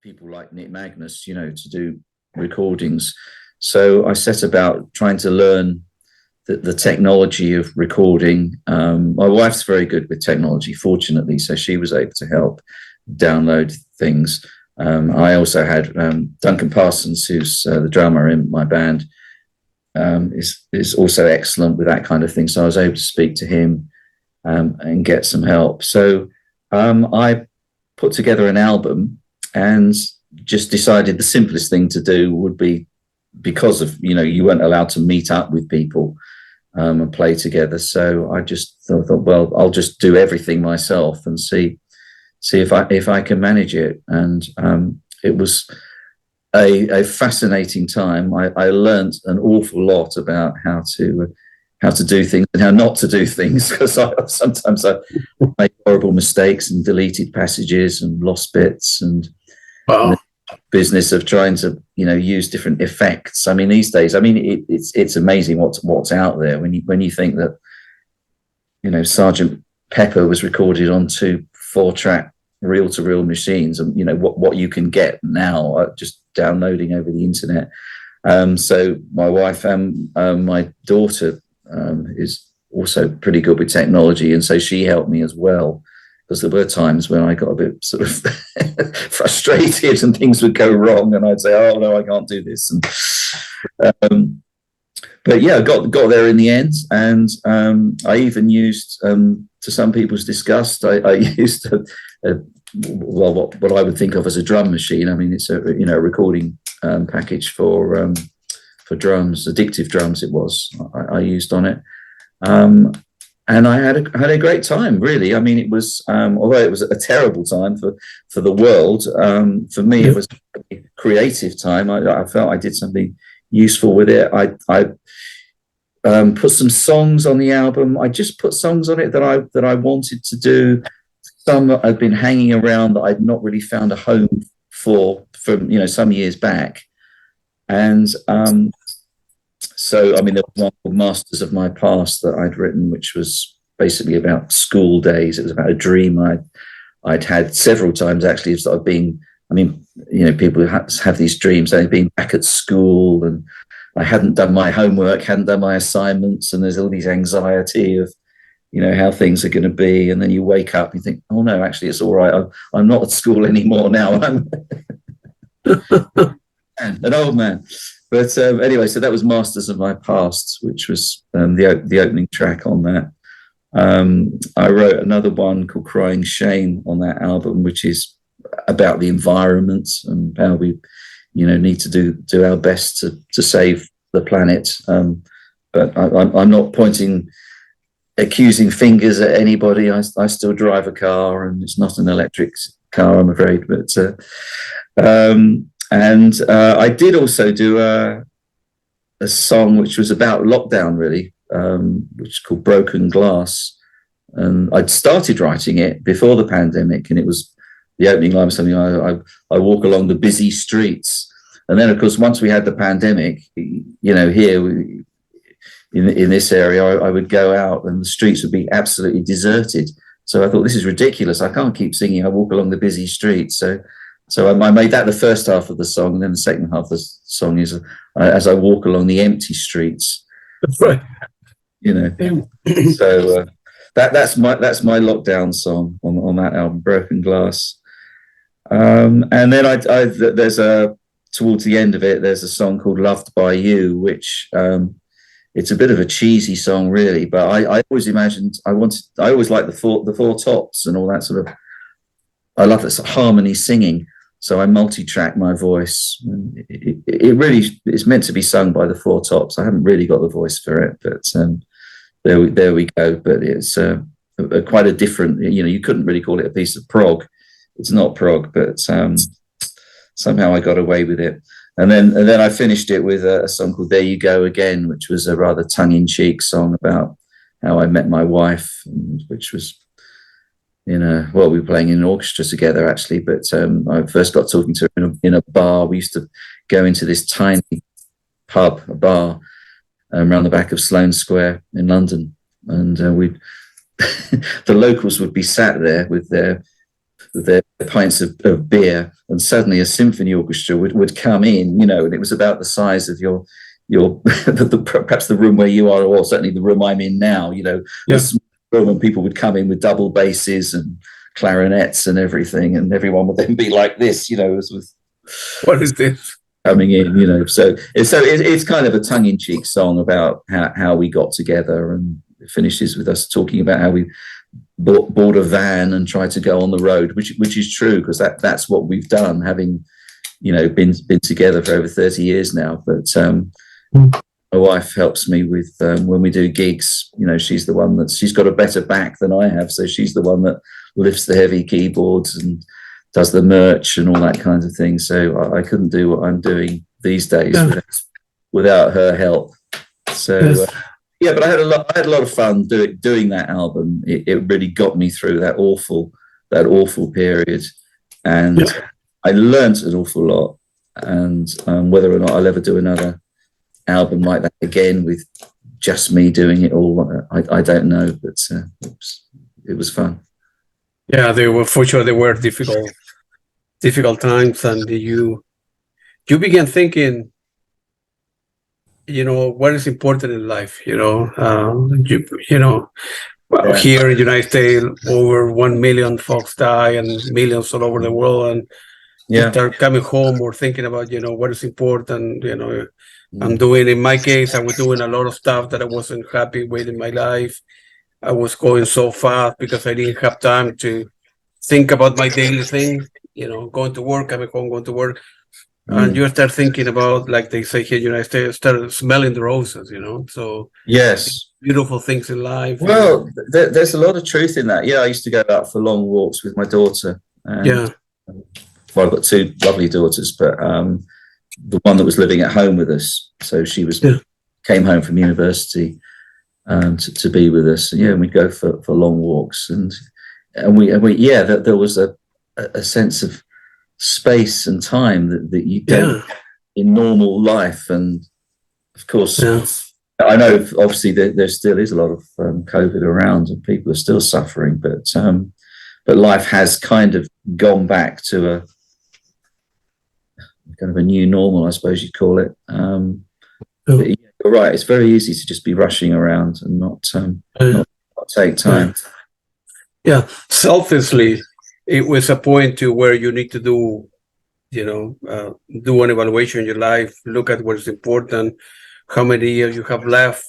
people like Nick Magnus, to do recordings. So I set about trying to learn the technology of recording. My wife's very good with technology, fortunately, so she was able to help download things. I also had Duncan Parsons, who's the drummer in my band, is also excellent with that kind of thing. So I was able to speak to him and get some help. So I put together an album and just decided the simplest thing to do would be, because of, you weren't allowed to meet up with people and play together. So I just thought, well, I'll just do everything myself and see if I can manage it. And it was a fascinating time. I learned an awful lot about how to do things and how not to do things, because sometimes I made horrible mistakes and deleted passages and lost bits, and wow. Business of trying to use different effects. I mean, these days, it's amazing what's out there when you think that Sergeant Pepper was recorded on 2 4-track reel-to-reel machines, and what you can get now just downloading over the internet. So my wife and my daughter is also pretty good with technology, and so she helped me as well, because there were times when I got a bit sort of frustrated and things would go wrong, and I'd say, "Oh no, I can't do this." And but yeah, I got there in the end, and I even used, to some people's disgust, I used what I would think of as a drum machine. I mean, it's a recording package for drums, addictive drums. It was I used on it. And I had a great time, really. I mean, it was, although it was a terrible time for the world, for me, it was a creative time. I felt I did something useful with it. I put some songs on the album. I just put songs on it that I wanted to do. Some that I'd been hanging around that I'd not really found a home for from some years back. And so, I mean, there was one called Masters of My Past that I'd written, which was basically about school days. It was about a dream I'd had several times, actually, of sort of being, people have these dreams, they've been back at school, and I hadn't done my homework, hadn't done my assignments, and there's all these anxiety of, how things are going to be. And then you wake up and you think, oh no, actually, it's all right. I'm not at school anymore now. I'm an old man. But anyway, so that was Masters of My Past, which was the opening track on that. I wrote another one called Crying Shame on that album, which is about the environment and how we, need to do our best to save the planet. But I'm not accusing fingers at anybody. I still drive a car, and it's not an electric car, I'm afraid. But I did also do a song which was about lockdown, really, which is called Broken Glass. And I'd started writing it before the pandemic, and it was the opening line was something I walk along the busy streets. And then, of course, once we had the pandemic, here in this area, I would go out and the streets would be absolutely deserted. So I thought, this is ridiculous. I can't keep singing I walk along the busy streets. So I made that the first half of the song, and then the second half of the song is as I walk along the empty streets. That's right. So that's my lockdown song on that album, Broken Glass. And then there's towards the end of it, there's a song called Loved by You, which it's a bit of a cheesy song, really. But I always imagined I always liked the Four Tops and all that sort of. I love that sort of harmony singing. So I multi-track my voice. It really is meant to be sung by the Four Tops. I haven't really got the voice for it, but there we go. But it's quite a different. You couldn't really call it a piece of prog. It's not prog, but somehow I got away with it. And then I finished it with a song called There You Go Again, which was a rather tongue-in-cheek song about how I met my wife, which was. We were playing in an orchestra together, actually, but I first got talking to her in a bar. We used to go into this tiny a bar around the back of Sloane Square in London, and the locals would be sat there with their their pints of beer, and suddenly a symphony orchestra would come in, and it was about the size of your perhaps the room where you are, or certainly the room I'm in now, a small room, and people would come in with double basses and clarinets and everything, and everyone would then be like this, as with what is this coming in, so it's kind of a tongue-in-cheek song about how we got together, and it finishes with us talking about how we bought a van and tried to go on the road, which is true, because that's what we've done, having been together for over 30 years now. But my wife helps me with when we do gigs. She's the one she's got a better back than I have, so she's the one that lifts the heavy keyboards and does the merch and all that kind of thing. So I couldn't do what I'm doing these days without her help. So yeah, but I had a lot of fun doing that album. It really got me through that awful period, and I learned an awful lot. And whether or not I'll ever do another album like that again with just me doing it all, I don't know. But it was fun. Yeah, they were, for sure. They were difficult times, and you began thinking, what is important in life. Well, here in the United States, over 1 million folks die, and millions all over the world, and you start coming home or thinking about, what is important. I'm doing, in my case, I was doing a lot of stuff that I wasn't happy with in my life. I was going so fast because I didn't have time to think about my daily thing, going to work, coming home, going to work. And you start thinking about, like they say here in the United States, start smelling the roses, So yes, beautiful things in life. Well, there's a lot of truth in that. Yeah, I used to go out for long walks with my daughter. And, well, I've got two lovely daughters, but the one that was living at home with us, so she came home from university to be with us. And we'd go for long walks, and we there was a sense of space and time that you don't in normal life. And of course, I know obviously there still is a lot of COVID around, and people are still suffering, but life has kind of gone back to a kind of a new normal, I suppose you'd call it. But you're right, it's very easy to just be rushing around and not take time. Selfishly, it was a point to where you need to do an evaluation in your life, look at what is important, how many years you have left,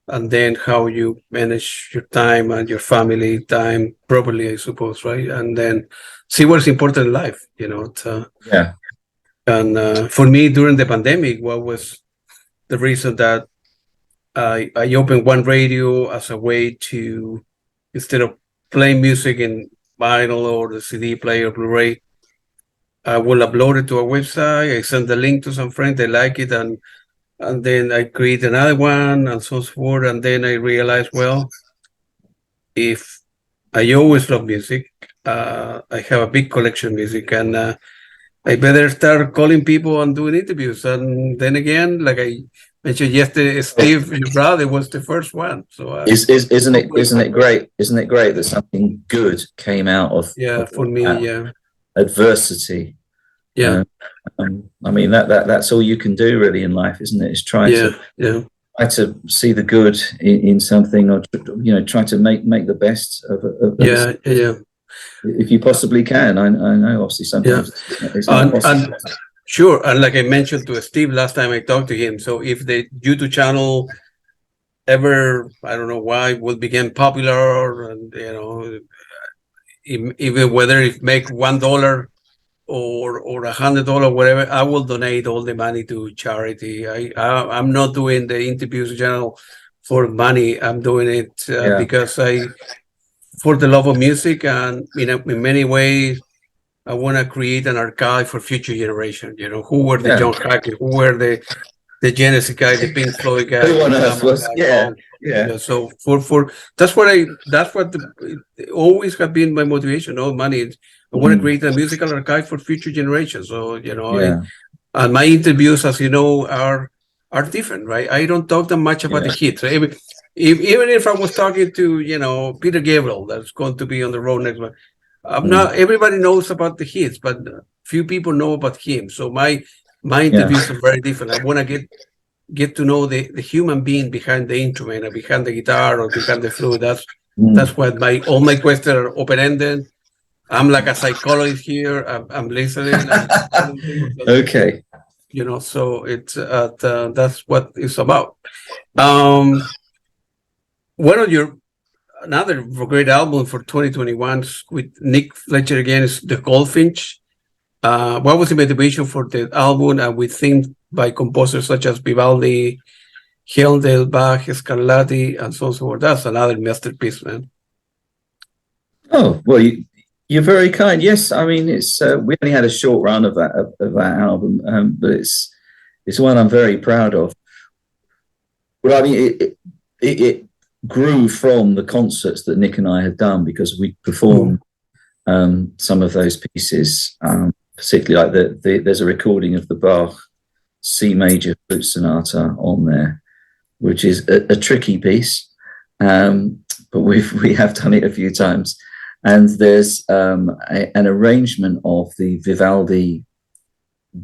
and then how you manage your time and your family time properly, I suppose, right? And then see what's important in life, And for me, during the pandemic, what was the reason that I opened one radio as a way to, instead of playing music in vinyl or the CD player, Blu-ray, I will upload it to a website. I send the link to some friends, they like it, and then I create another one, and so forth. And then I realized, well, if I always love music, I have a big collection of music, and I better start calling people and doing interviews. And then again, like I mentioned yesterday, Steve, your brother, was the first one. So isn't it great? Isn't it great that something good came out of for me, adversity? I mean that's all you can do really in life, isn't it? Is try to see the good in something, or try to make the best of it. If you possibly can. I know obviously sometimes it's not possible. Sure, and like I mentioned to Steve last time I talked to him, so if the YouTube channel ever, I don't know why, will become popular, and even whether it make $1 or $100, whatever, I will donate all the money to charity. I'm not doing the interviews channel for money. I'm doing it because for the love of music, and in many ways, I want to create an archive for future generations. Who were the John Hackett, who were the Genesis guy, the Pink Floyd guy. Who on earth was? So for that's what always have been my motivation. No money. I want to create a musical archive for future generations. So and my interviews, as you know, are different, right? I don't talk that much about the hits. Right? Even if I was talking to Peter Gabriel, that's going to be on the road next month, I'm not. Everybody knows about the hits, but few people know about him. So my interviews are very different. I want to get to know the human being behind the instrument, or behind the guitar, or behind the flute. That's what all my questions are open ended. I'm like a psychologist here. I'm listening. Okay. So it's that's what it's about. One of your another great album for 2021 with Nick Fletcher again is The Goldfinch. What was the motivation for the album, and with themes by composers such as Vivaldi, Handel, Bach, Scarlatti, and so on, so forth? That's another masterpiece, man. Oh, well, you're very kind. Yes, I mean, it's we only had a short run of that album, but it's one I'm very proud of. Well, I mean, it grew from the concerts that Nick and I had done, because we performed some of those pieces, particularly like there's a recording of the Bach C major flute sonata on there, which is a tricky piece, but we have done it a few times. And there's an arrangement of the Vivaldi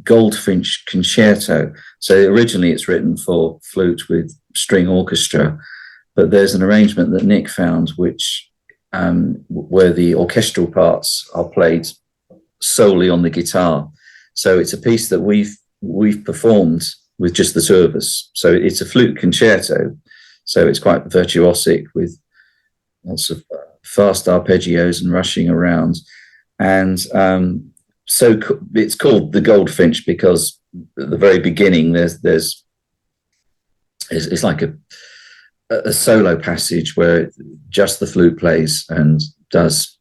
Goldfinch Concerto. So originally it's written for flute with string orchestra, but there's an arrangement that Nick found, which where the orchestral parts are played solely on the guitar. So it's a piece that we've performed with just the two of us. So it's a flute concerto. So it's quite virtuosic with lots of fast arpeggios and rushing around. And so it's called the Goldfinch because at the very beginning it's like a solo passage where just the flute plays and does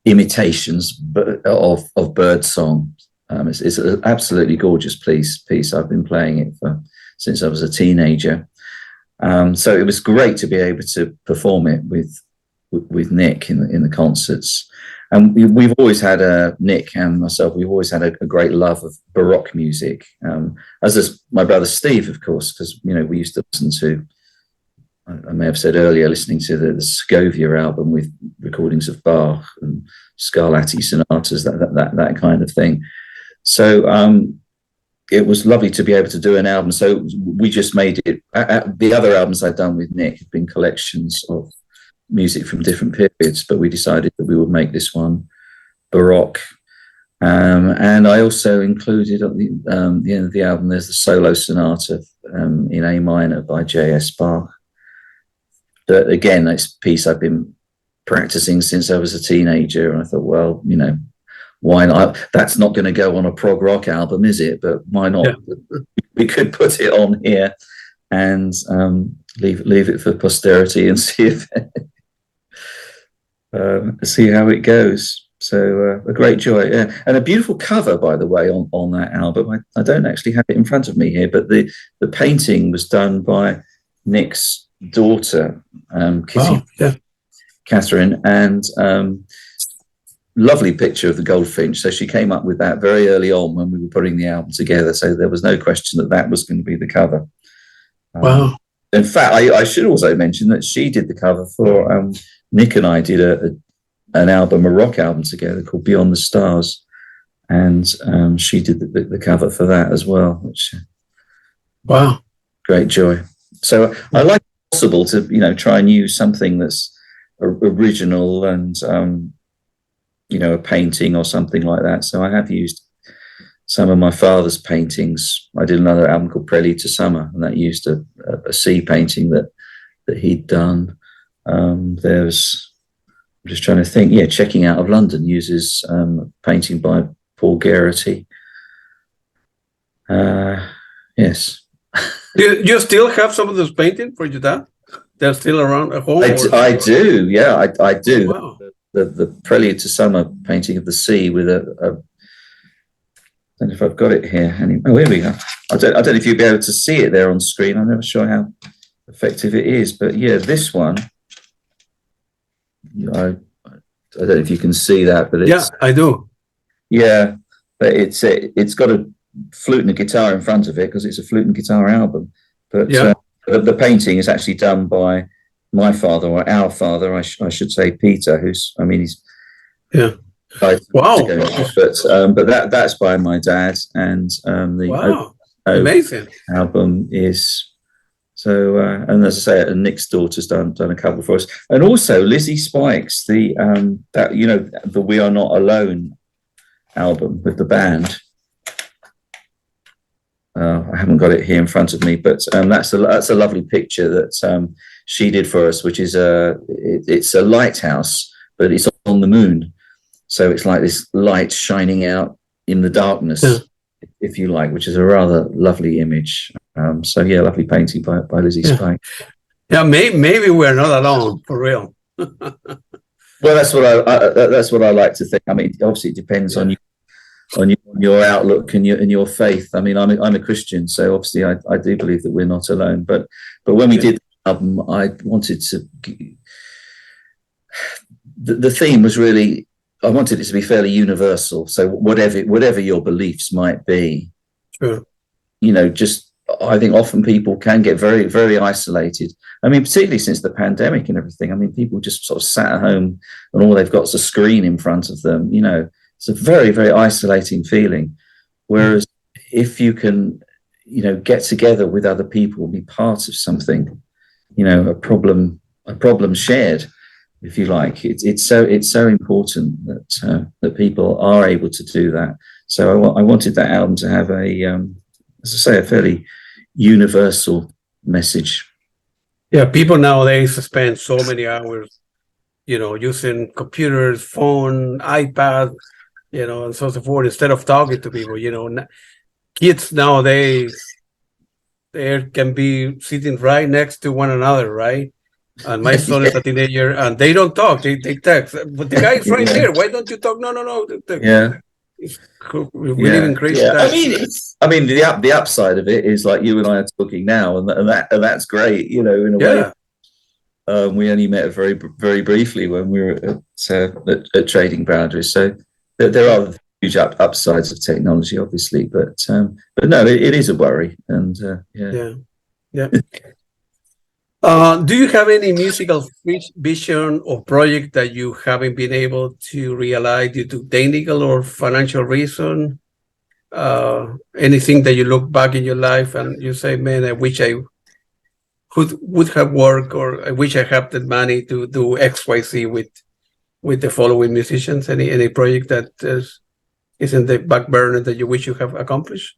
imitations of bird song. It's an absolutely gorgeous piece. I've been playing it since I was a teenager. So it was great to be able to perform it with Nick in the concerts. And we've always had Nick and myself. We've always had a great love of Baroque music, as is my brother Steve, of course, because we used to listen to. I may have said earlier, listening to the Segovia album with recordings of Bach and Scarlatti sonatas, that kind of thing. So it was lovely to be able to do an album. So we just made it. The other albums I've done with Nick have been collections of music from different periods, but we decided that we would make this one Baroque. And I also included at the end of the album, there's the solo sonata in A minor by J.S. Bach. But again, it's a piece I've been practicing since I was a teenager. And I thought, well, why not? That's not going to go on a prog rock album, is it? But why not? Yeah. We could put it on here and leave it for posterity and see how it goes. So a great joy, yeah. And a beautiful cover, by the way, on that album. I don't actually have it in front of me here, but the painting was done by Nick's daughter, Catherine, and lovely picture of the Goldfinch. So she came up with that very early on when we were putting the album together. So there was no question that was going to be the cover. Wow. In fact, I should also mention that she did the cover for Nick and I did an album, a rock album together called Beyond the Stars, and she did the cover for that as well. Which, wow, great joy. So I like it possible to try and use something that's original and a painting or something like that. So I have used some of my father's paintings. I did another album called Prelude to Summer, and that used a sea painting that he'd done. There's, I'm just trying to think. Yeah, Checking Out of London uses painting by Paul Geraghty. Yes. You still have some of those paintings for your dad? They're still around at home? I do. Yeah, I do. Oh, wow. The Prelude to Summer painting of the sea with I don't know if I've got it here. Oh, here we go. I don't know if you'll be able to see it there on screen. I'm never sure how effective it is, but yeah, this one. I don't know if you can see that, but yeah, I do. Yeah, but it's got a flute and a guitar in front of it because it's a flute and guitar album. But yeah. The painting is actually done by my father, or our father, I should say, Peter, he's Yeah. Wow. But that's by my dad, and the amazing album is so. And as I say, Nick's daughter's done a couple for us, and also Lizzie Spikes, the We Are Not Alone album with the band. I haven't got it here in front of me, but that's a lovely picture that she did for us, which is it's a lighthouse, but it's on the moon. So it's like this light shining out in the darkness, if you like, which is a rather lovely image. Lovely painting by Lizzie Spike. Yeah, maybe we're not alone, for real. Well, that's what I like to think. I mean, obviously, it depends on your outlook and your faith. I mean, I'm a Christian, so obviously, I do believe that we're not alone. But when we did the album, I wanted to. The theme was really. I wanted it to be fairly universal. So whatever your beliefs might be, sure. I think often people can get very, very isolated. I mean, particularly since the pandemic and everything. I mean, people just sort of sat at home and all they've got is a screen in front of them. It's a very, very isolating feeling. Whereas if you can, get together with other people and be part of something, a problem shared, if you like, it's so important that people are able to do that. So I wanted that album to have as I say, a fairly universal message. Yeah, people nowadays spend so many hours, using computers, phone, iPad, and so forth, instead of talking to people. Kids nowadays, they can be sitting right next to one another, right? And my son is a teenager, and they don't talk. They text. But the guy's right here. Why don't you talk? No. Yeah. We live in crazy times. I mean, the upside of it is like you and I are talking now, and that's great. In a way. We only met very, very briefly when we were at Trading Boundaries. So there are huge upsides of technology, obviously, but no, it is a worry, and yeah. Do you have any musical vision or project that you haven't been able to realize due to technical or financial reason? Anything that you look back in your life and you say, man, I wish I would have worked, or I wish I had the money to do X, Y, Z with the following musicians? Any project that is in the back burner that you wish you have accomplished?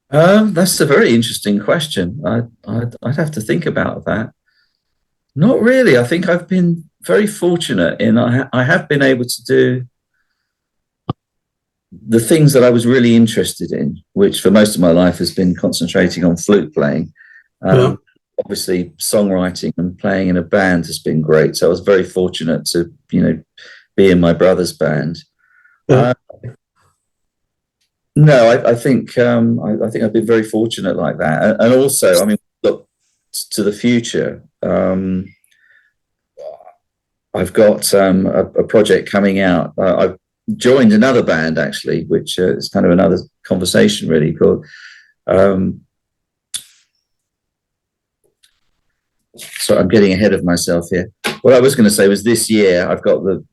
That's a very interesting question. I'd have to think about that. Not really. I think I've been very fortunate in I have been able to do the things that I was really interested in, which for most of my life has been concentrating on flute playing. Obviously, songwriting and playing in a band has been great. So I was very fortunate to, be in my brother's band. No, I think I've been very fortunate like that, and also, I mean, look to the future. I've got a project coming out. I've joined another band actually, which is kind of another conversation really, called. So I'm getting ahead of myself here. What I was going to say was this year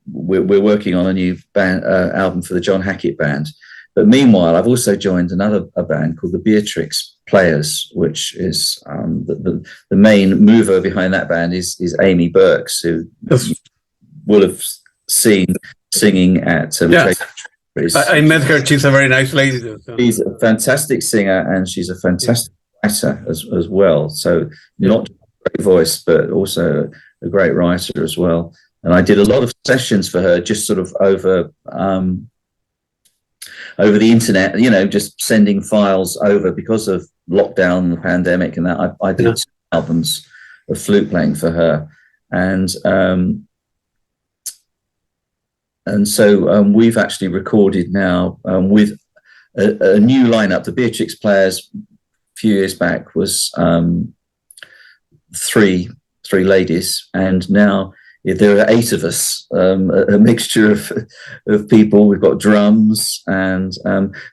we're working on a new band album for the John Hackett band. But meanwhile, I've also joined a band called the Beatrix Players, which is the main mover behind that band is Amy Burks, who will have seen singing at. I met her. She's a very nice lady. So. She's a fantastic singer, and she's a fantastic writer as well. So not just a great voice, but also a great writer as well. And I did a lot of sessions for her, just sort of over the internet, just sending files over because of lockdown and the pandemic and that. I did 2 albums of flute playing for her, and so we've actually recorded now with a new lineup. The Beatrix Players a few years back was 3 ladies, and now there are 8 of us, a mixture of people. We've got drums, and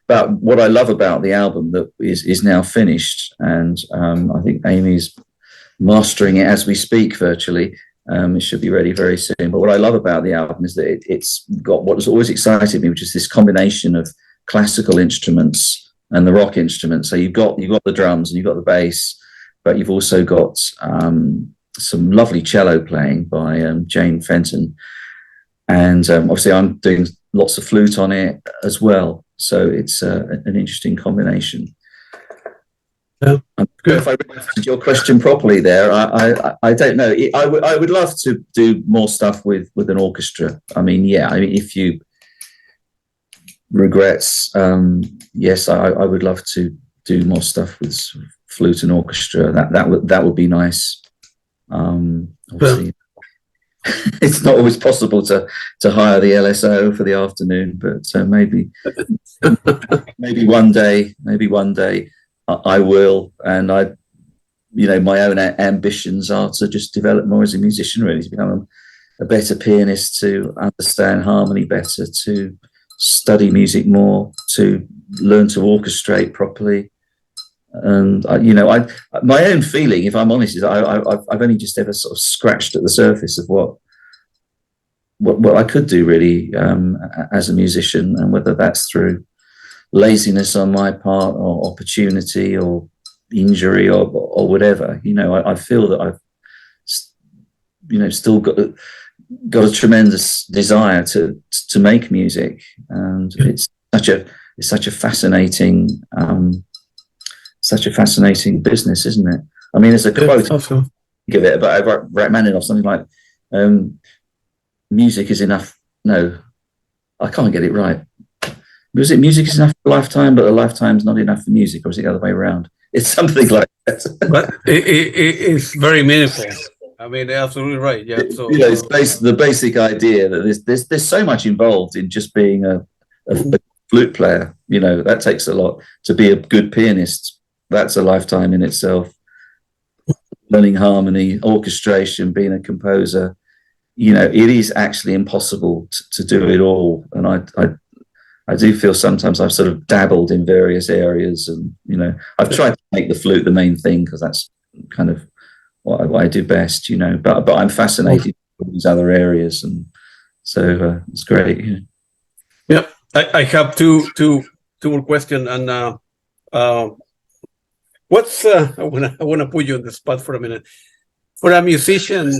but what I love about the album that is now finished, and I think Amy's mastering it as we speak virtually, It should be ready very soon. But what I love about the album is that it's got what has always excited me, which is this combination of classical instruments and the rock instruments. So you've got the drums and you've got the bass, but you've also got some lovely cello playing by Jane Fenton. And obviously I'm doing lots of flute on it as well. So it's an interesting combination. Yeah, if I answered your question properly there, I don't know. I would love to do more stuff with an orchestra. I mean, if you regrets, yes, I would love to do more stuff with flute and orchestra. That would be nice. Obviously, it's not always possible to hire the LSO for the afternoon, but maybe one day I will. And my own ambitions are to just develop more as a musician, really, to become a better pianist, to understand harmony better, to study music more, to learn to orchestrate properly. And my own feeling, if I'm honest, is I've only just ever sort of scratched at the surface of what I could do really as a musician, and whether that's through laziness on my part, or opportunity, or injury, or whatever. I feel that I've still got a tremendous desire to make music, and it's such a fascinating business, isn't it? I mean, there's a quote give it about Rachmaninoff, something like music is enough. No, I can't get it right. Was it music is enough for a lifetime, but a lifetime's not enough for music, or is it the other way around? It's something like that. But it's very meaningful. I mean, absolutely right. Yeah. So it's the basic idea that there's so much involved in just being a flute player. That takes a lot. To be a good pianist, that's a lifetime in itself. Learning harmony, orchestration, being a composer. It is actually impossible to do it all. And I do feel sometimes I've sort of dabbled in various areas, and I've tried to make the flute the main thing, because that's kind of what I do best. But I'm fascinated with these other areas, and so it's great. Yeah, I have two more questions, and what's I want to put you on the spot for a minute. For a musician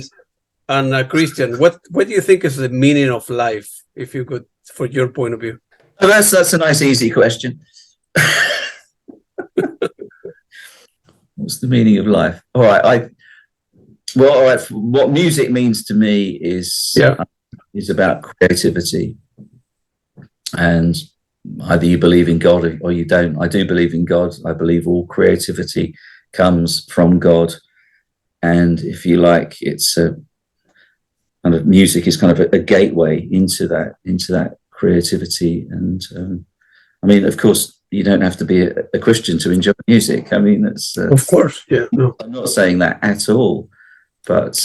and a Christian, what do you think is the meaning of life, if you could, for your point of view? Oh, that's a nice, easy question. What's the meaning of life? All right. What music means to me is about creativity, and either you believe in God or you don't. I do believe in God. I believe all creativity comes from God, and if you like, it's a kind of music is kind of a gateway into that creativity. And I mean, of course, you don't have to be a Christian to enjoy music. I mean, that's of course, yeah. No, I'm not saying that at all, but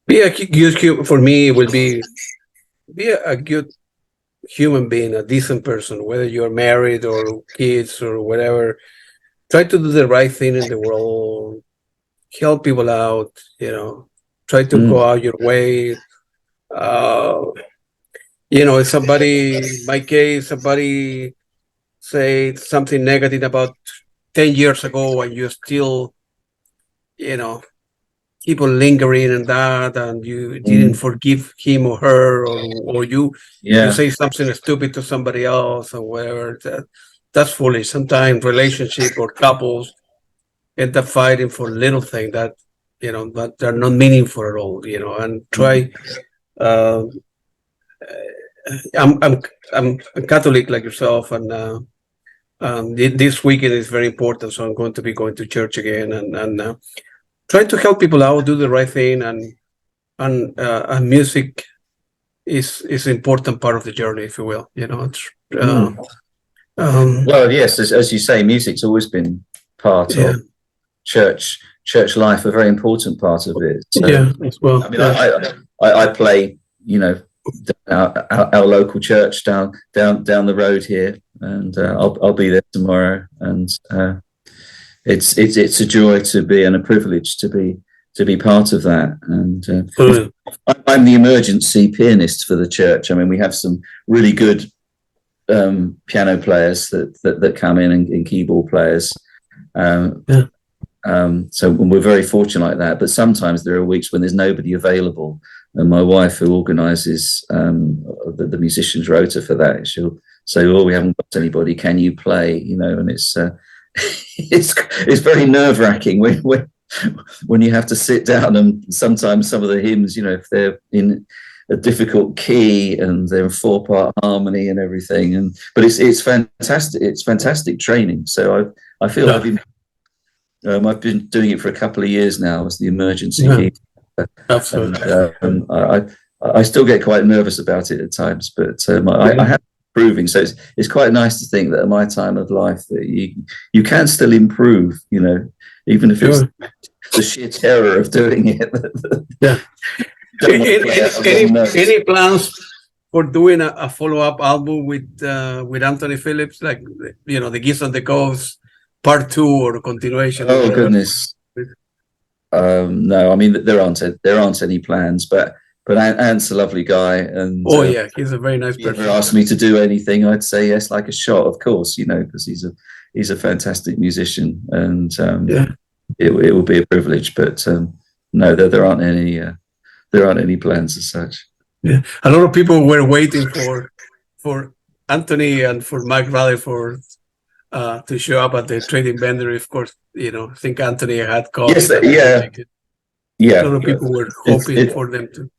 be a good, for me, will be a good human being, a decent person, whether you're married or kids or whatever. Try to do the right thing in the world, help people out, try to go out your way. If somebody, in my case, somebody say something negative about 10 years ago, and you still, keep on lingering in that, and you didn't forgive him or her, or you say something stupid to somebody else or whatever, that's foolish. Sometimes relationship or couples end up fighting for little things that they're not meaningful at all. And try. I'm Catholic like yourself, and this weekend is very important, so I'm going to be going to church again, and try to help people out, do the right thing, and music is an important part of the journey, if you will. Well, yes, as you say, music's always been part of church life, a very important part of it. So, as well. I mean, I play, our local church down the road here, and I'll be there tomorrow, and it's a joy to be, and a privilege to be part of that. And I'm the emergency pianist for the church. I mean, we have some really good piano players that come in, and keyboard players. So we're very fortunate like that. But sometimes there are weeks when there's nobody available, and my wife, who organises the musicians' rota for that, she'll say, "Oh, we haven't got anybody. Can you play?" You know, and it's it's very nerve-wracking when you have to sit down, and sometimes some of the hymns, you know, if they're in a difficult key and they're in 4-part harmony and everything, but it's fantastic. It's fantastic training. So I feel I've been doing it for a couple of years now as the emergency key. Absolutely. I still get quite nervous about it at times, but I have improving. So it's quite nice to think that at my time of life that you can still improve, you know, even if it's the sheer terror of doing it. Yeah. Any plans for doing a follow-up album with Anthony Phillips, like, you know, the Geese on the Coast Part 2 or continuation? Oh goodness. No, I mean there aren't any plans, but Ant's a lovely guy, and yeah, he's a very nice person. If you ever asked me to do anything, I'd say yes, like a shot, of course, you know, because he's a fantastic musician, and it will be a privilege. But no, there aren't any plans as such. Yeah, a lot of people were waiting for Anthony and for Mike Valley to show up at the trading vendor. Of course, you know, I think Anthony had called. Yes, yeah. A lot of people were hoping for them to.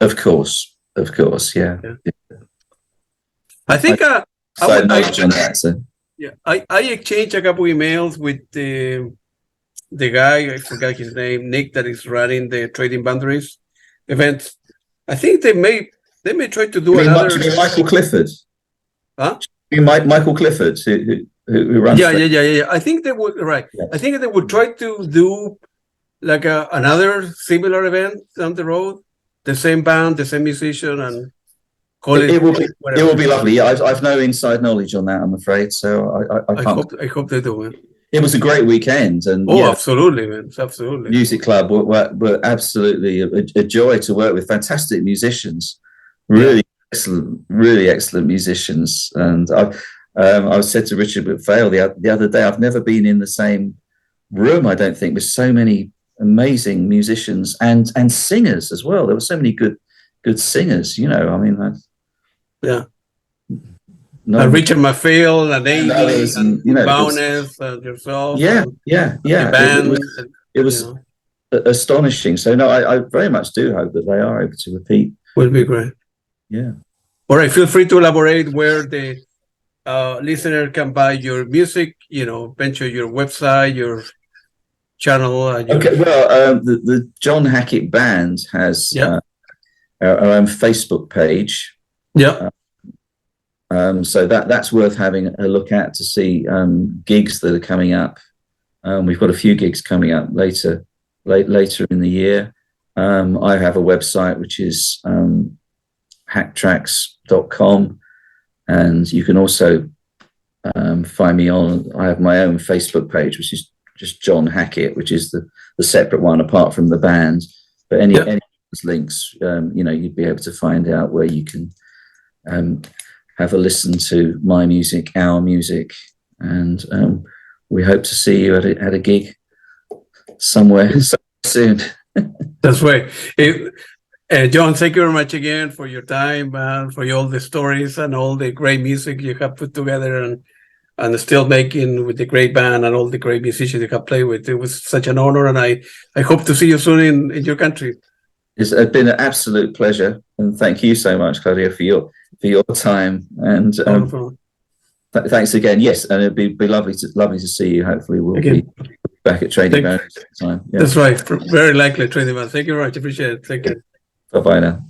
Of course, yeah. I think I exchanged a couple emails with the guy, I forgot his name, Nick, that is running the Trading Boundaries events. I think they may try to do another. Michael Clifford. Huh? Michael Clifford, who runs. Yeah. I think they would. Right. Yeah. I think they would try to do like another similar event down the road. The same band, the same musician, and call it. It will be lovely. Yeah, I've no inside knowledge on that, I'm afraid. So I can't. I hope they do it. It was a great weekend, and absolutely, man, absolutely. Music Club were absolutely a joy to work with. Fantastic musicians, really excellent musicians. And I said to Richard McPhail the other day, I've never been in the same room, I don't think, with so many amazing musicians and singers as well. There were so many good singers, you know. I mean, Richard McPhail and Amy and you know, Bowness and yourself. Yeah. The band. It was astonishing. So no, I very much do hope that they are able to repeat. Will be great. Yeah. All right. Feel free to elaborate where the listener can buy your music. You know, mention your website, your channel. Okay. Well, the John Hackett Band has our own Facebook page. Yeah. So that's worth having a look at to see gigs that are coming up. We've got a few gigs coming up later in the year. I have a website which is hacktracks.com, and you can also find me on. I have my own Facebook page, which is just John Hackett, which is the separate one apart from the band. But any of those links, you know, you'd be able to find out where you can have a listen to my music, our music, and we hope to see you at a gig somewhere soon. That's right. John, thank you very much again for your time and for all the stories and all the great music you have put together and still making with the great band and all the great musicians you have played with. It was such an honor, and I hope to see you soon in your country. It's been an absolute pleasure, and thank you so much, Claudia, for your time. And thanks again. Yes, and it'd be lovely to see you. Hopefully, we'll be back at Trading Boundaries next time. Yeah. That's right. Very likely Trading Boundaries. Thank you very much. Appreciate it. Thank you. Bye now.